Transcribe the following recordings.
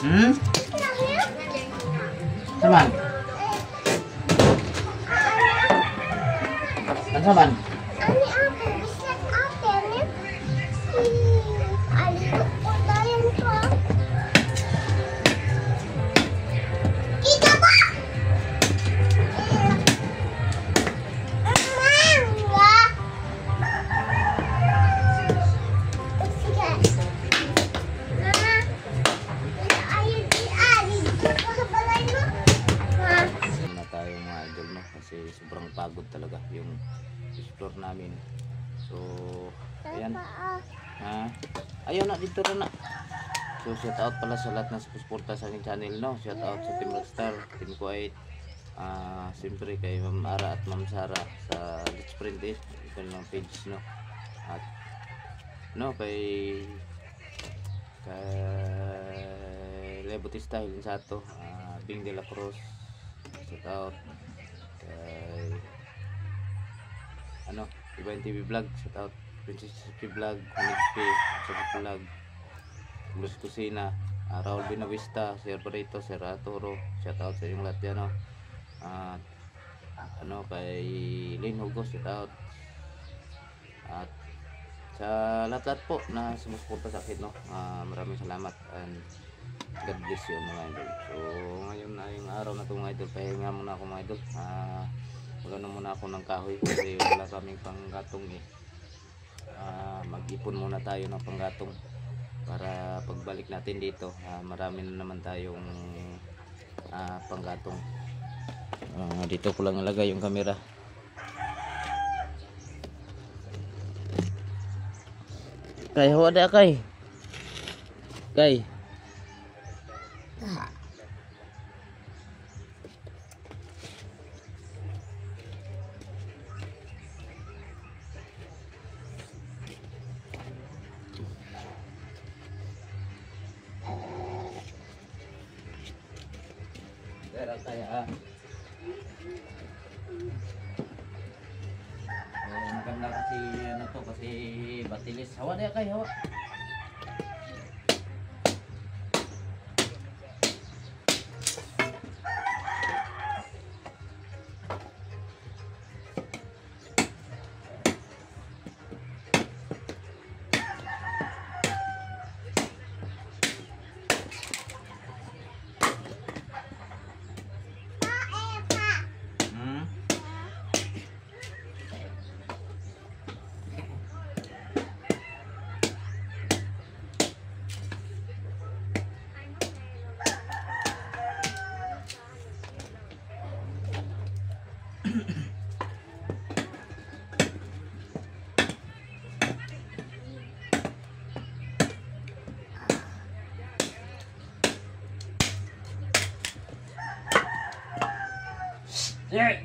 Hmm? Saman? Ano saman? Kasi sobrang pagod talaga yung explore namin. So ayan, ayaw na dito na. So shout out pala sa lahat ng suporta sa aking channel, no. Shout out sa Team Rockstar, Team Kuwait, siyempre kay Ma'am Ara at Ma'am Sara sa Let's Print It, ito ng page, no. At no, kay Leo Bautista, Hilin Sato, Bing de la Cruz, shout out kay Ibayan TV Vlog, shout out Princess TV Vlog, Kunigpi, Sabi Vlog, Blues Kusina, Raul Binavista, Sir Barito, Sir Arturo, shout out sa inyong lahat yan, kay Lynn Hugo, shout out, at sa lahat-lahat po na sumusuporta sa akin, maraming salamat and God bless you mga idol. So ngayon na yung araw na ito mga idol, pahinga muna ako mga idol. Magano muna ako ng kahoy kasi wala kaming panggatong mag-ipon muna tayo ng panggatong para pagbalik natin dito marami na naman tayong panggatong. Dito ko lang nalagay yung camera. Kay wala kay maganda kasi kasi batilis. Hawa na kay hawa. Yeah.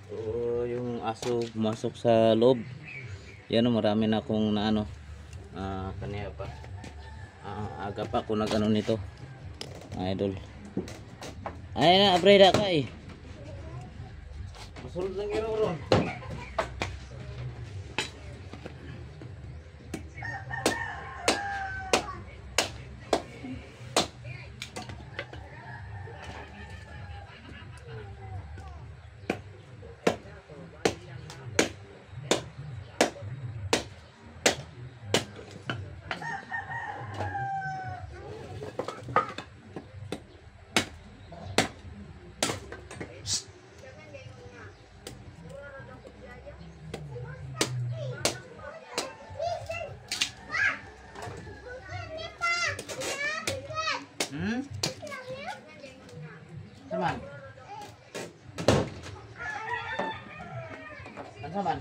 So yung aso pumasok sa loob. Yan, marami na akong kanya pa. Aga pa ako nag nito. Idol. Ay na, Breda kay. Masulod lang yun ron. Saman? Ano saman?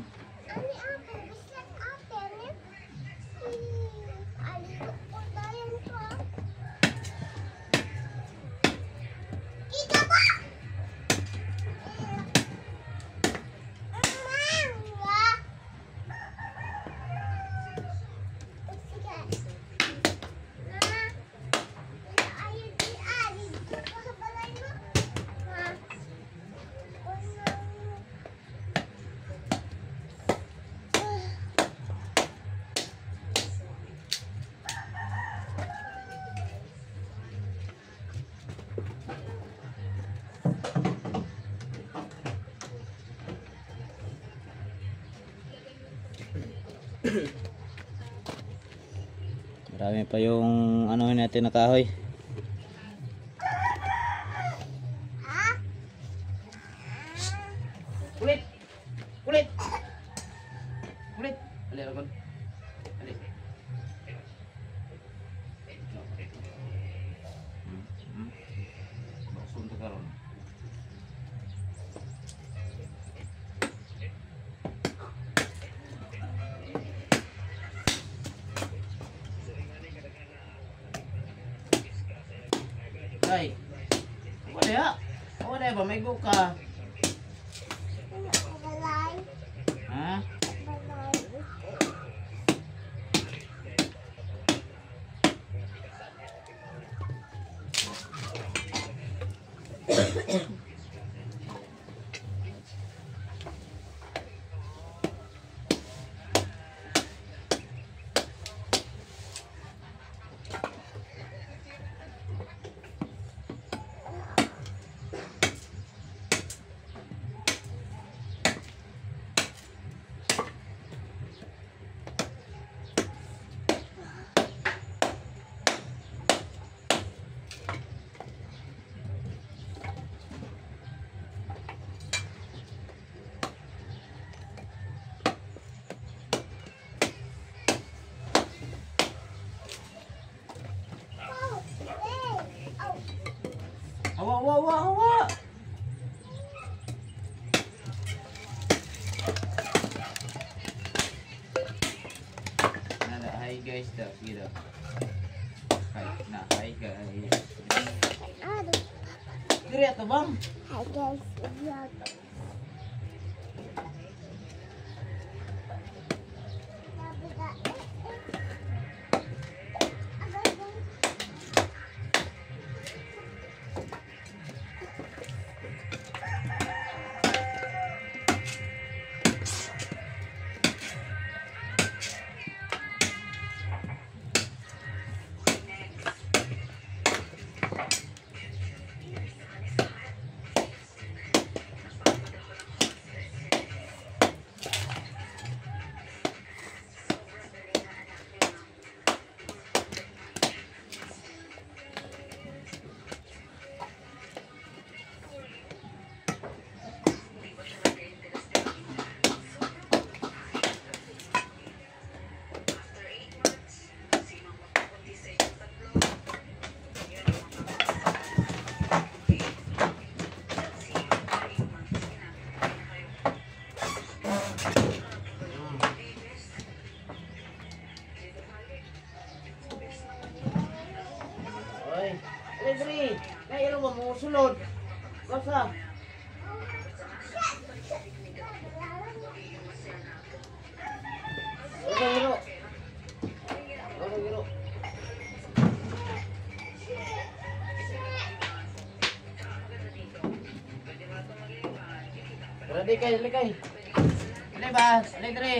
Marami pa yung ano natin na kahoy. Kulit! Kulit! Kulit! Ali, Ragon. Ali. Baksun to karon. Ay. Wala ya. Wala ba may buka? Ha? Hawa, hawa, hawa, hawa. Nada, hi guys daw. Sige daw. Hi, na, hi guys. Diri ato bang? Hi guys, vlog. Oy, diri. Kay ilo mo sulod. Basta. Giro. Giro. Ready kay, dali kay. Dali ba? Dali diri.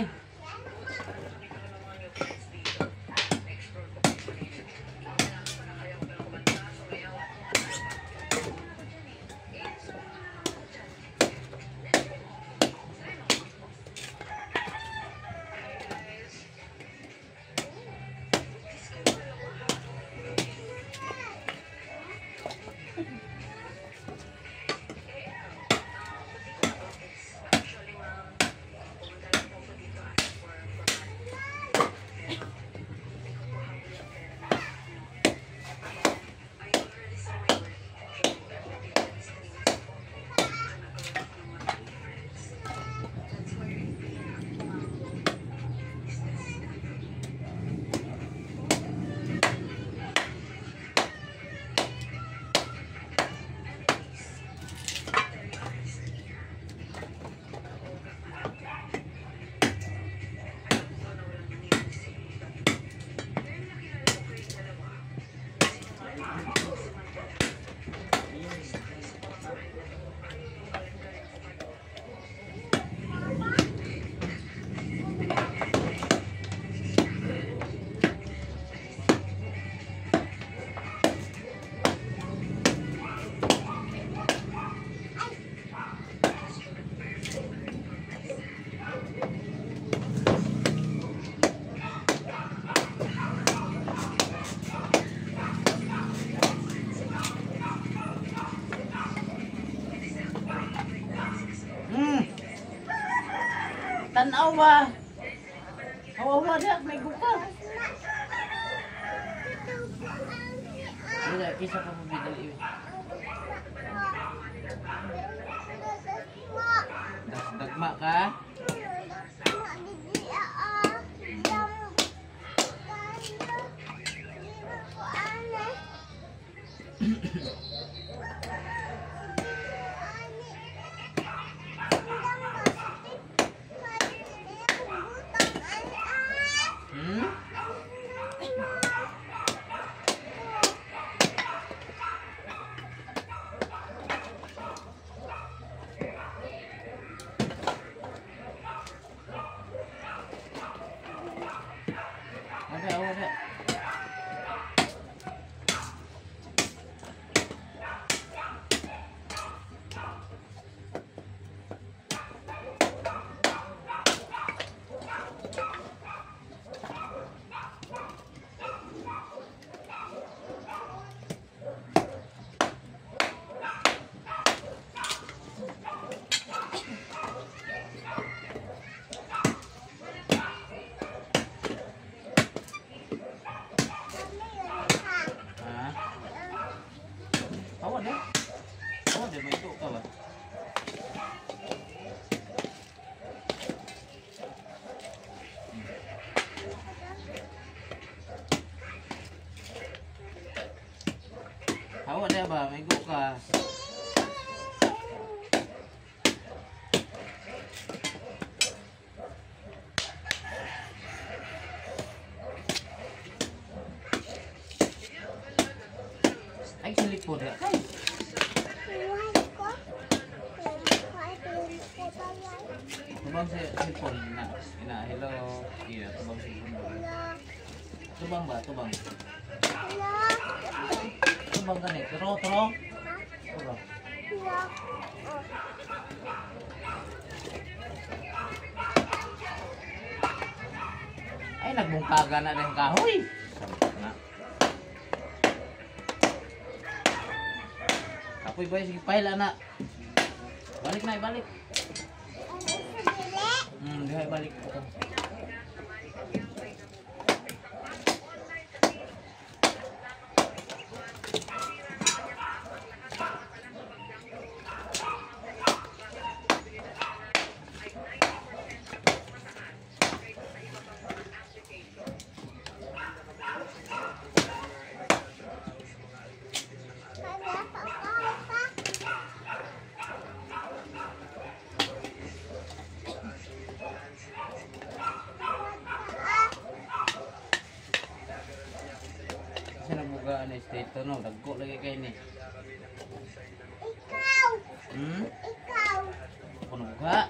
Tanaw ba? Awawa na, may guka. Wala, kisa pa mo bidal iyo. Dagma ka? Ada. Awak dia main tu kau lah. Awak dia apa? Main kah? Ay, selipon tak kan? Tubang sa selipon na. Hello. Iya, tubang sa selipon. Tubang ba? Tubang. Tubang ka ni. Turo. Turo. Ay, nagbungkaga na rin kahoy. Na. Kapoy ba? Sige, paila na. Balik na, balik. Dihay balik ito. Ano dito no, dagko lagi kay ni. Ikaw. Ikaw. Kuno ga?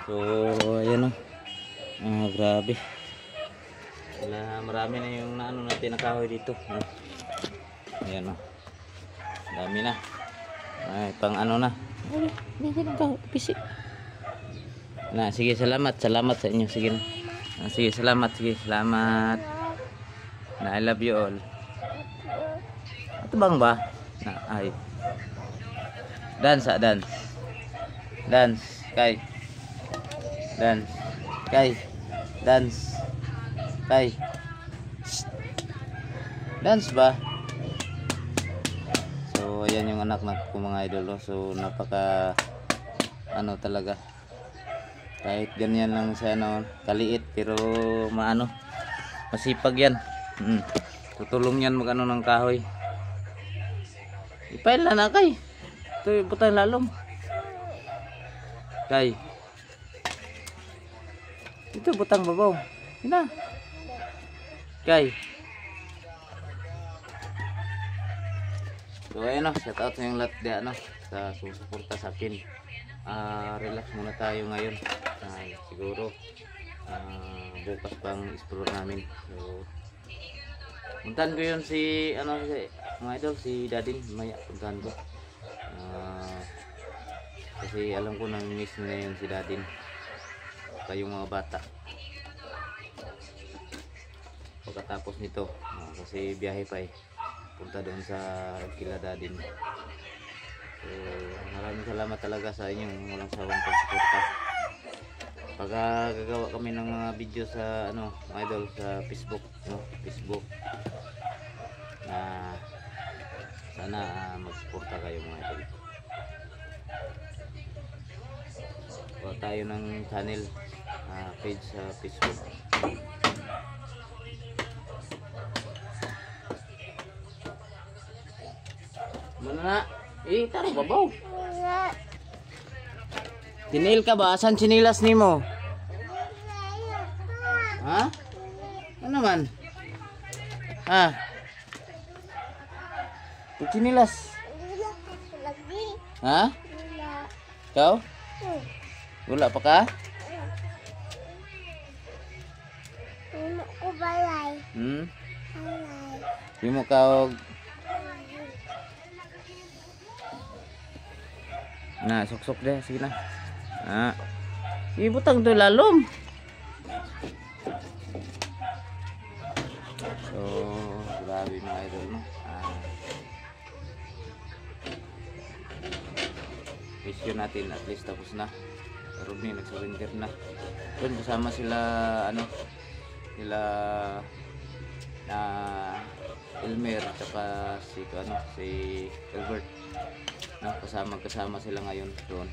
So, ayan o. Grabe. Marami na yung naano natin nakahoy dito. Ayan o. Dami na. Ay, pang ano na. Hindi na kahoy. Pisik. Na, sige, salamat. Salamat sa inyo. Sige na. Sige, salamat. Sige, salamat. Na, I love you all. Ito bang ba? Na, ay. Dance, dance. Dance. Kay. Dance. Kay. Dance. Kay. Dance ba? So, ayan yung anak ko mga idol. So, napaka ano talaga. Kahit ganyan lang siya no, kaliit pero maano. Masipag yan. Tutulong yan magano ng kahoy. Ipail na kay. Ito butang lalom. Kay. Ito butang babaw. Ina. Kay. So ayun o, shout out sa yung lahat diyan no. basta susuporta sa akin. Relax muna tayo ngayon. Siguro bukas pang explore namin. So puntahan ko yun si mga idol, si Dadin. Maya puntahan ko. Kasi alam ko nang miss na yun si Dadin. Kayong mga bata. Pagkatapos nito, kasi biyahe pa punta doon sa kila Dadin. So maraming salamat talaga sa inyong walang sawang pagsuporta. Pagka gagawa kami ng mga video sa mga idol sa Facebook, Facebook, sana magsuporta kayo mga idol. Gawa tayo ng channel, page sa Facebook. Muna na. Taro babaw. Tinil ka ba? Asan sinilas nimo? Ha? Ano naman? Ha? Sinilas. Ha? Ikaw? Wala pa ka? Hindi ko balay. Di mo ka na sok-sok deh, sige na. Ibutang to lalom. So, grabe mga idol, no? Mission natin at least tapos na. Rumi nag-surrender na. Doon kasama sila sila Elmer at saka si Albert. Kasama sila ngayon doon.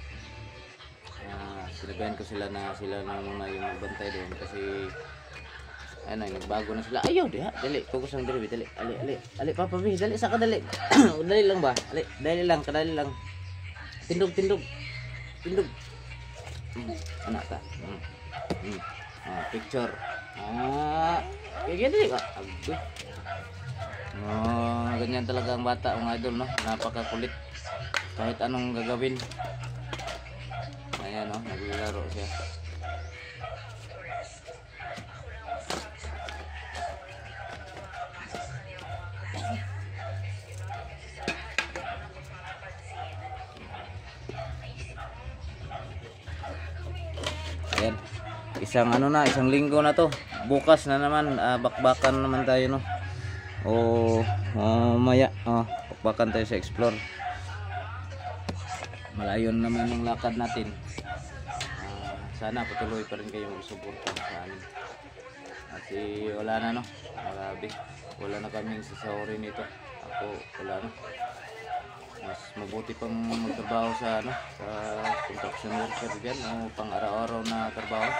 Sinabihan ko sila na sila na muna yung magbantay doon kasi nagbago na sila. Ayaw, dali. Focus ang dali, dali. Ali, papa, dali, saka dali. Dali lang ba? Dali lang, kadali lang. Tindog. Anak ta. Picture. Kaya dali ka. Ganyan talaga ang bata, mga idol, no? Napakakulit. Kahit anong gagawin. Ayan, no? Naglalaro siya. Ayan. Isang linggo na to. Bukas na naman, bakbakan naman tayo, no? Maya, bakbakan tayo sa explore. Malayo naman yung lakad natin. Sana patuloy pa rin kayong suporta sa amin. Kasi wala na, no? Grabe. Wala na kaming sasahurin nito. Ako, wala na. Mas mabuti pang magtrabaho sa construction worker dyan o pang araw-araw na trabaho.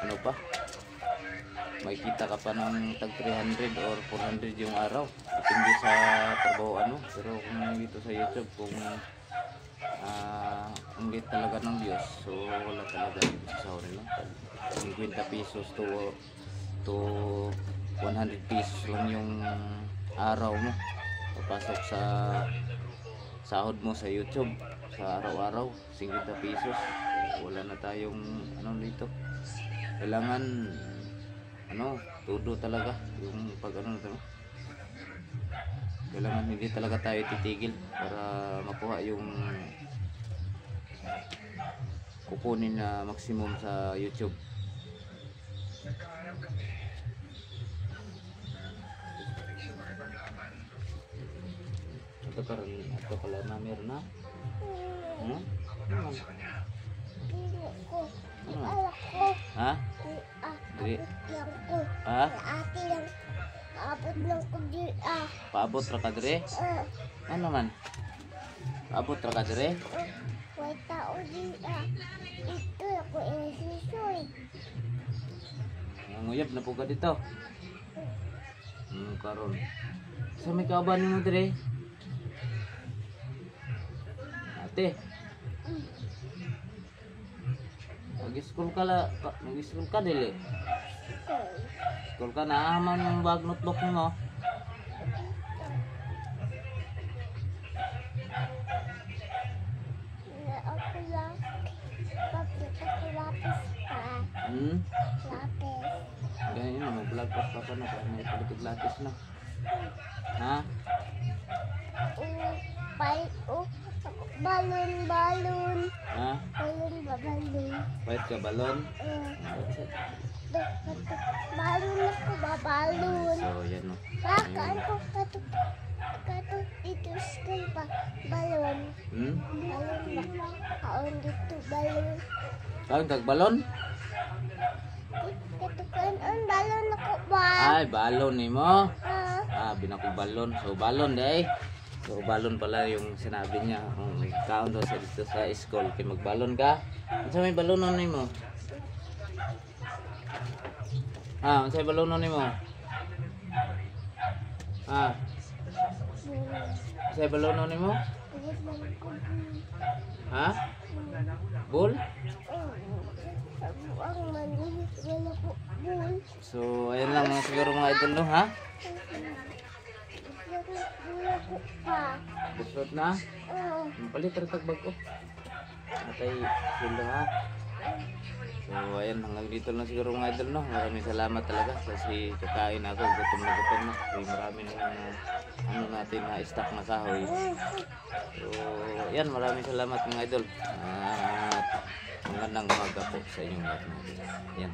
Ano pa? Makikita ka pa ng tag 300 or 400 yung araw. Depende sa trabaho Pero kung dito sa YouTube, kung ang liit talaga ng views, so wala talaga yung sasahurin, no? 50 pesos to 100 pesos lang yung araw mo papasok sa sahod mo sa YouTube sa araw-araw. 50 pesos, wala na tayong dito. Kailangan todo talaga yung pag kailangan hindi talaga tayo titigil para makuha yung kukunin na maximum sa YouTube. Ito pala na meron na. Ha? Diri. Ha? Ate lang. Paabot lang ko di Paabot ra ka dire? Ano man? Paabot ra ka dire? May tao di Ito ako inasisoy. Nguyab na po ka dito. Karon. Sa may kauban mo dire? Ate. Mag-school ka dili. School ka na man yung bag notebook mo. Hmm? Lapis. Ganyan na, mag-vlog pa pa na. Kaya may palikod lapis na. Ha? Balon, balon. Ha? Balon ba, balon? Pahit ka balon? Balon ako ba, balon? So, yan o. Kakaan ko kato dito school pa, balon. Hmm? Balon ba? Kaon dito, balon. Saan kag-balon? Katukan ang balon ako ba? Ay, balon ni mo. Ah, Binako balon. So, balon day. So, balon pala yung sinabi niya. Kung ikaon daw sa dito sa school. Kaya magbalon ka. Ano sa may balonon ni mo? Ano sa balonon ni mo? Sa balonon ni mo? Ha? Ball? ang maliit wala ko bul. So, ayan lang mga siguro mga idol no, ha? Wala ko pa. Busot na. Palit rin tagbag ko. Matay sila ha. So, ayan, hanggang dito lang siguro mga idol no. Maraming salamat talaga kasi kakain ako. Gutom na gutom na. Kasi marami na ano natin na stock na kahoy. So, ayan, maraming salamat mga idol. At magandang umaga po sa inyong lahat. Ayan.